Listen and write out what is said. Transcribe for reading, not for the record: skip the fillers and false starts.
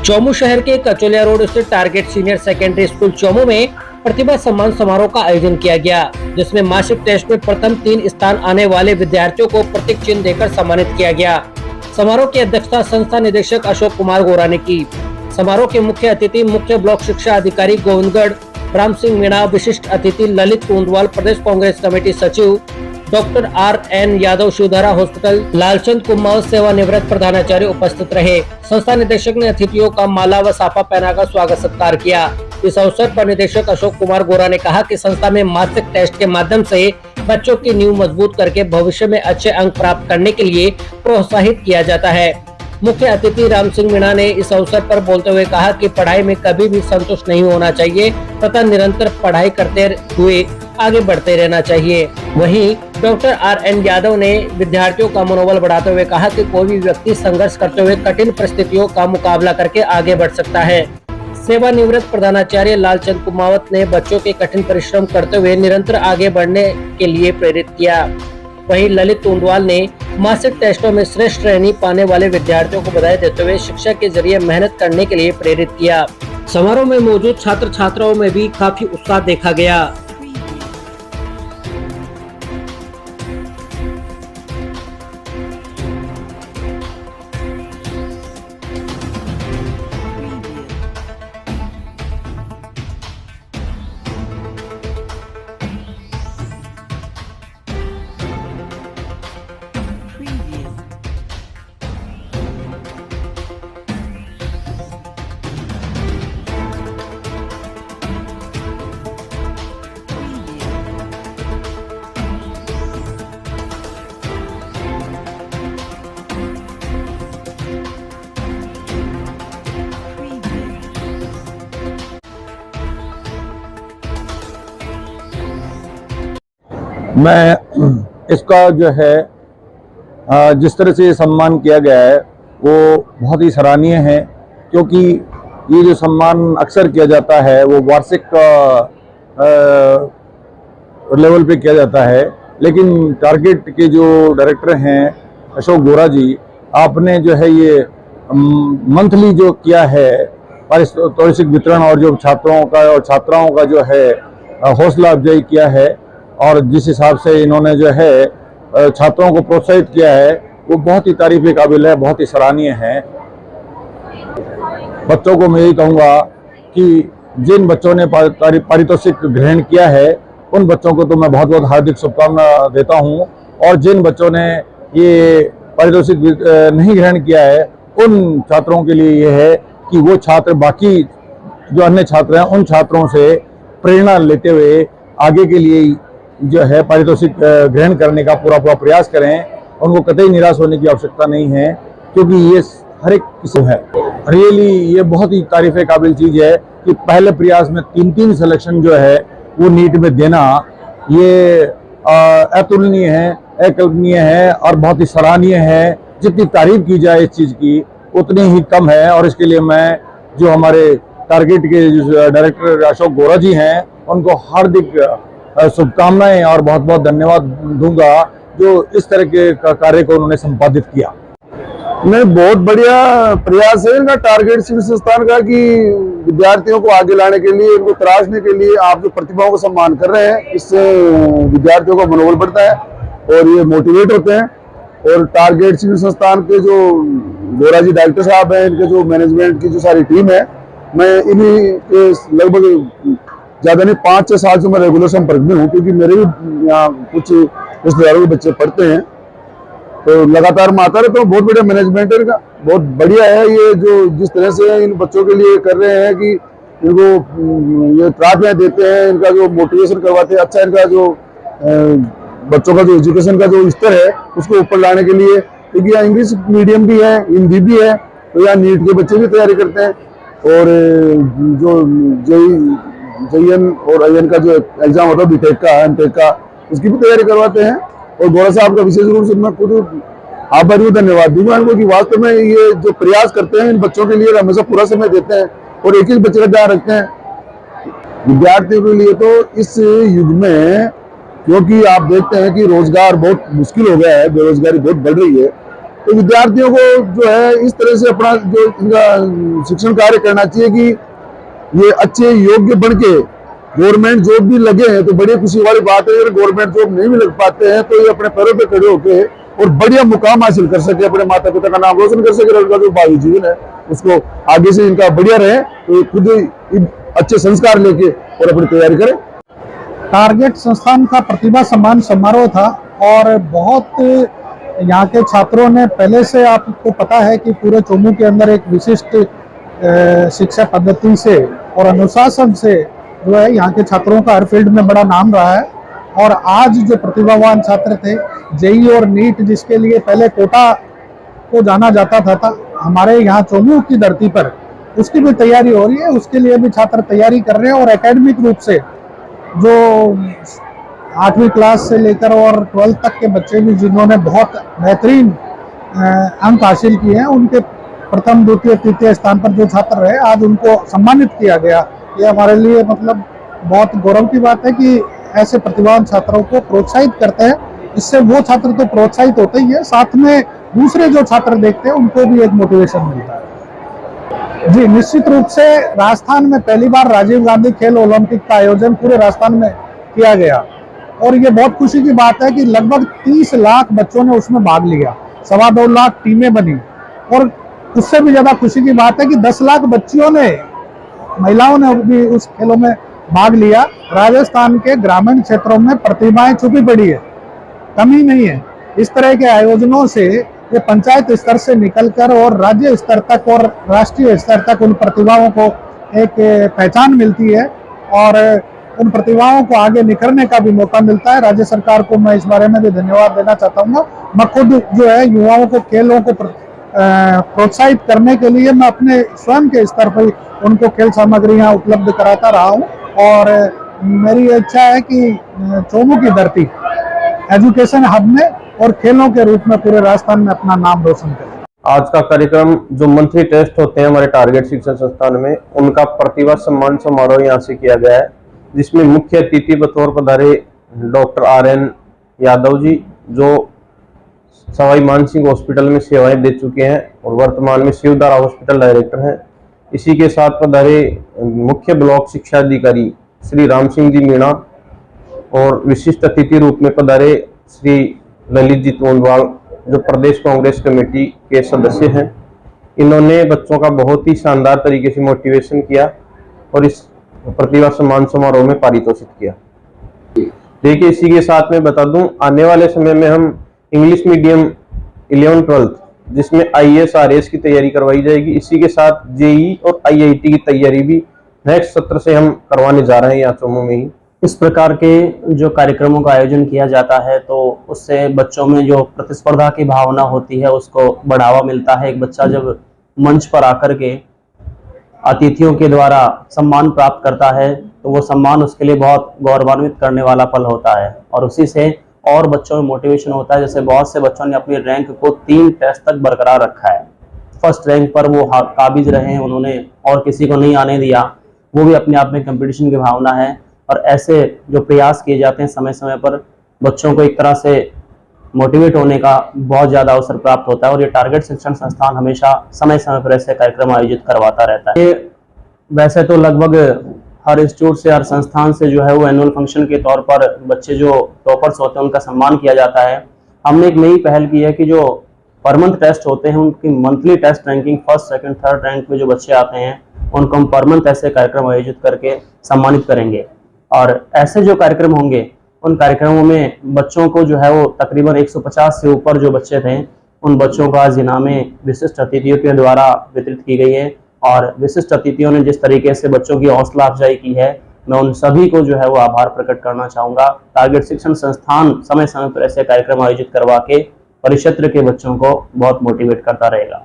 चौमू शहर के कचौलिया रोड स्थित target senior secondary school Chomu में प्रतिभा सम्मान समारोह का आयोजन किया गया, जिसमें मासिक टेस्ट में प्रथम 3 स्थान आने वाले विद्यार्थियों को प्रतीक चिन्ह देकर सम्मानित किया गया। समारोह की अध्यक्षता संस्था निदेशक अशोक कुमार गोरा ने की। समारोह के मुख्य अतिथि मुख्य ब्लॉक शिक्षा अधिकारी गोविंदगढ़ राम सिंह मीणा, विशिष्ट अतिथि ललित कुंदवाल, प्रदेश कांग्रेस कमेटी सचिव doctor RN Yadav, Shivdhara hospital Lalchand Kumar, सेवानिवृत्त प्रधानाचार्य उपस्थित रहे। संस्था निदेशक ने अतिथियों का माला व साफा पहनाकर स्वागत सत्कार किया। इस अवसर पर निदेशक अशोक कुमार गोरा ने कहा कि संस्था में मासिक टेस्ट के माध्यम से बच्चों की नींव मजबूत करके भविष्य में अच्छे अंक प्राप्त करने के लिए प्रोत्साहित किया जाता है। मुख्य अतिथि राम सिंह मीणा ने इस अवसर पर बोलते हुए कहा कि पढ़ाई में कभी भी संतुष्ट नहीं होना चाहिए तथा निरंतर पढ़ाई करते हुए आगे बढ़ते रहना चाहिए। वहीं डॉक्टर RN यादव ने विद्यार्थियों का मनोबल बढ़ाते हुए कहा कि कोई भी व्यक्ति संघर्ष करते हुए कठिन परिस्थितियों का मुकाबला करके आगे बढ़ सकता है। सेवानिवृत्त प्रधानाचार्य लालचंद कुमावत ने बच्चों के कठिन परिश्रम करते हुए निरंतर आगे बढ़ने के लिए प्रेरित किया। वहीं ललित कुंदवाल ने मासिक टेस्टों में श्रेष्ठ श्रेणी पाने वाले विद्यार्थियों को बधाई देते हुए शिक्षा के जरिए मेहनत करने के लिए प्रेरित किया। समारोह में मौजूद छात्र छात्राओं में भी काफी उत्साह देखा गया। मैं इसका जो है जिस तरह से सम्मान किया गया है वो बहुत ही सराहनीय है, क्योंकि ये जो सम्मान अक्सर किया जाता है वो वार्षिक लेवल पे किया जाता है, लेकिन टारगेट के जो डायरेक्टर हैं अशोक गोरा जी, आपने जो है ये मंथली जो किया है पारितोषिक वितरण और जो छात्रों का और छात्राओं का जो है हौसला अफजाई किया है, और जिस हिसाब से इन्होंने जो है छात्रों को प्रोत्साहित किया है वो बहुत ही तारीफ के काबिल है, बहुत ही सराहनीय है। बच्चों को मैं यही कहूँगा कि जिन बच्चों ने पारितोषिक ग्रहण किया है उन बच्चों को तो मैं बहुत बहुत हार्दिक शुभकामना देता हूँ, और जिन बच्चों ने ये पारितोषिक नहीं ग्रहण किया है उन छात्रों के लिए ये है कि वो छात्र बाकी जो अन्य छात्र हैं उन छात्रों से प्रेरणा लेते हुए आगे के लिए जो है पारितोषिक ग्रहण करने का पूरा प्रयास करें। उनको कतई निराश होने की आवश्यकता नहीं है, क्योंकि ये हर एक किस्म है। रियली ये बहुत ही तारीफ काबिल चीज़ है कि पहले प्रयास में 3 सिलेक्शन जो है वो नीट में देना, ये अतुलनीय है, अकल्पनीय है और बहुत ही सराहनीय है। जितनी तारीफ की जाए इस चीज़ की उतनी ही कम है, और इसके लिए मैं जो हमारे टारगेट के जो डायरेक्टर अशोक गोरा जी हैं उनको हार्दिक शुभकामनाएं और बहुत बहुत धन्यवाद दूंगा जो इस तरह के कार्य को उन्होंने संपादित किया। नहीं, बहुत बढ़िया प्रयास है इनका टारगेट शिक्षा संस्थान का कि विद्यार्थियों को आगे लाने के लिए, इनको तराशने के लिए आप जो प्रतिभाओं को सम्मान कर रहे हैं, इससे विद्यार्थियों का मनोबल बढ़ता है और ये मोटिवेट होते हैं। और टारगेट शिक्षा संस्थान के जो गोरा जी डायरेक्टर साहब हैं, इनके जो मैनेजमेंट की जो सारी टीम है, मैं इन्हीं के लगभग ज़्यादा नहीं 5-6 साल से मैं रेगुलर संपर्क में हूँ, क्योंकि मेरे भी यहाँ कुछ रिश्तेदारों के बच्चे पढ़ते हैं, तो लगातार मैं आता रहता हूँ। बहुत बढ़िया मैनेजमेंट है इनका, बहुत बढ़िया है। ये जो जिस तरह से इन बच्चों के लिए कर रहे हैं कि इनको ये ट्रॉफियाँ देते हैं, इनका जो मोटिवेशन करवाते हैं, अच्छा इनका जो बच्चों का जो एजुकेशन का जो स्तर है उसको ऊपर लाने के लिए, क्योंकि यहाँ इंग्लिश मीडियम भी है, हिंदी भी है, तो यहाँ नीट के बच्चे भी तैयारी करते हैं, और जो JEN और IN का जो एग्जाम होता है BTech का, MTech का, उसकी भी तैयारी करवाते हैं। और गोरा साहब का विशेष रूप से मैं खुद आभारी धन्यवाद दूंगा इनको कि वास्तव में ये जो प्रयास करते हैं इन बच्चों के लिए हमेशा पूरा समय देते हैं और एक बच्चे का ध्यान रखते हैं। विद्यार्थियों के लिए तो इस युग में, क्योंकि आप देखते हैं कि रोजगार बहुत मुश्किल हो गया है, बेरोजगारी बहुत बढ़ रही है, तो विद्यार्थियों को जो है इस तरह से अपना जो इनका शिक्षण कार्य करना चाहिए कि ये अच्छे योग्य बन के गवर्नमेंट जॉब भी लगे हैं तो बड़ी खुशी वाली बात है। अगर गवर्नमेंट जॉब नहीं भी लग पाते हैं तो ये अपने पैरों पे खड़े होके और बढ़िया मुकाम हासिल कर सके, अपने माता पिता का नाम रोशन कर सके, उनका जो भावी जीवन है उसको आगे से इनका बढ़िया रहे, तो खुद अच्छे संस्कार लेके और अपनी तैयारी करें। टारगेट संस्थान का प्रतिभा सम्मान समारोह था और बहुत यहाँ के छात्रों ने पहले से, आपको पता है कि पूरे चोमू के अंदर एक विशिष्ट शिक्षा पद्धति से और अनुशासन से जो है यहाँ के छात्रों का हर फील्ड में बड़ा नाम रहा है। और आज जो प्रतिभावान छात्र थे, जेई और नीट जिसके लिए पहले कोटा को जाना जाता था हमारे यहाँ चोमू की धरती पर, उसकी भी तैयारी हो रही है। उसके लिए भी छात्र तैयारी कर रहे हैं और एकेडमिक रूप से जो 8वीं क्लास से लेकर और 12th तक के बच्चे भी जिन्होंने बहुत बेहतरीन अंक हासिल किए हैं, उनके प्रथम द्वितीय तृतीय स्थान पर जो छात्र रहे आज उनको सम्मानित किया गया। ये हमारे लिए मतलब बहुत गौरव की बात है कि ऐसे प्रतिभावान छात्रों को प्रोत्साहित करते हैं। इससे वो छात्र तो प्रोत्साहित होते ही है, साथ में दूसरे जो छात्र देखते हैं उनको भी एक मोटिवेशन मिलता है। जी, निश्चित रूप से राजस्थान में पहली बार राजीव गांधी खेल ओलंपिक का आयोजन पूरे राजस्थान में किया गया और ये बहुत खुशी की बात है कि लगभग 30 लाख बच्चों ने उसमें भाग लिया, 2.25 लाख टीमें बनी और उससे भी ज्यादा खुशी की बात है कि 10 लाख बच्चियों ने, महिलाओं ने भी उस खेलों में भाग लिया। राजस्थान के ग्रामीण क्षेत्रों में प्रतिभाएं छुपी पड़ी है, कमी नहीं है। इस तरह के आयोजनों से ये पंचायत स्तर से निकलकर और राज्य स्तर तक और राष्ट्रीय स्तर तक उन प्रतिभाओं को एक पहचान मिलती है और उन प्रतिभाओं को आगे निखरने का भी मौका मिलता है। राज्य सरकार को मैं इस बारे में भी धन्यवाद देना चाहता हूँ। मैं खुद जो है युवाओं को खेलों को प्रोत्साहित करने के लिए मैं अपने स्वयं के स्तर पर उनको खेल सामग्रियां उपलब्ध कराता रहा हूं और मेरी इच्छा है कि चोमू की धरती एजुकेशन हब में और खेलों के रूप में पूरे राजस्थान में अपना नाम रोशन करे। आज का कार्यक्रम जो मंथली टेस्ट होते हैं हमारे टारगेट शिक्षण संस्थान में, उनका प्रतिभा सम्मान समारोह यहाँ से किया गया है, जिसमें मुख्य अतिथि बतौर पधारे डॉक्टर RN यादव जी, जो सवाई मानसिंह हॉस्पिटल में सेवाएं दे चुके हैं और वर्तमान में शिवधारा हॉस्पिटल डायरेक्टर हैं। इसी के साथ पधारे मुख्य ब्लॉक शिक्षा अधिकारी श्री राम सिंह जी मीणा और विशिष्ट अतिथि रूप में पधारे श्री ललित जी तोंडवाल, जो प्रदेश कांग्रेस कमेटी के सदस्य हैं। इन्होंने बच्चों का बहुत ही शानदार तरीके से मोटिवेशन किया और इस प्रतिभा सम्मान समारोह में पारितोषित किया। देखिए, इसी के साथ में बता दूं, आने वाले समय में हम इंग्लिश मीडियम 11th-12th जिसमें IAS RAS की तैयारी करवाई जाएगी। इसी के साथ JEE और IIT की तैयारी भी नेक्स्ट सत्र से हम करवाने जा रहे हैं यहाँ चोमू में ही। इस प्रकार के जो कार्यक्रमों का आयोजन किया जाता है तो उससे बच्चों में जो प्रतिस्पर्धा की भावना होती है उसको बढ़ावा मिलता है। एक बच्चा जब मंच पर आकर के अतिथियों के द्वारा सम्मान प्राप्त करता है तो वो सम्मान उसके लिए बहुत गौरवान्वित करने वाला पल होता है और उसी से और बच्चों में मोटिवेशन होता है। जैसे बहुत से बच्चों ने अपनी रैंक को 3 टेस्ट तक बरकरार रखा है, फर्स्ट रैंक पर वो काबिज रहे हैं, उन्होंने और किसी को नहीं आने दिया। वो भी अपने आप में कंपटीशन की भावना है और ऐसे जो प्रयास किए जाते हैं समय समय पर बच्चों को एक तरह से मोटिवेट होने का बहुत ज़्यादा अवसर प्राप्त होता है और ये टारगेट शिक्षण संस्थान हमेशा समय समय पर ऐसे कार्यक्रम आयोजित करवाता रहता है। वैसे तो लगभग हर इंस्टीट्यूट से, हर संस्थान से जो है वो एनुअल फंक्शन के तौर पर बच्चे जो टॉपर्स होते हैं उनका सम्मान किया जाता है। हमने एक नई पहल की है कि जो पर मंथ टेस्ट होते हैं उनकी monthly test ranking 1st, 2nd, 3rd rank में जो बच्चे आते हैं उनको हम पर मंथ ऐसे कार्यक्रम आयोजित करके सम्मानित करेंगे। और ऐसे जो कार्यक्रम होंगे उन कार्यक्रमों में बच्चों को जो है वो तकरीबन 150 से ऊपर जो बच्चे थे उन बच्चों को आज इनामें विशिष्ट अतिथियों के द्वारा वितरित की गई है और विशिष्ट अतिथियों ने जिस तरीके से बच्चों की हौसला अफजाई की है, मैं उन सभी को जो है वो आभार प्रकट करना चाहूँगा। टारगेट शिक्षण संस्थान समय समय पर ऐसे कार्यक्रम आयोजित करवा के परिक्षेत्र के बच्चों को बहुत मोटिवेट करता रहेगा।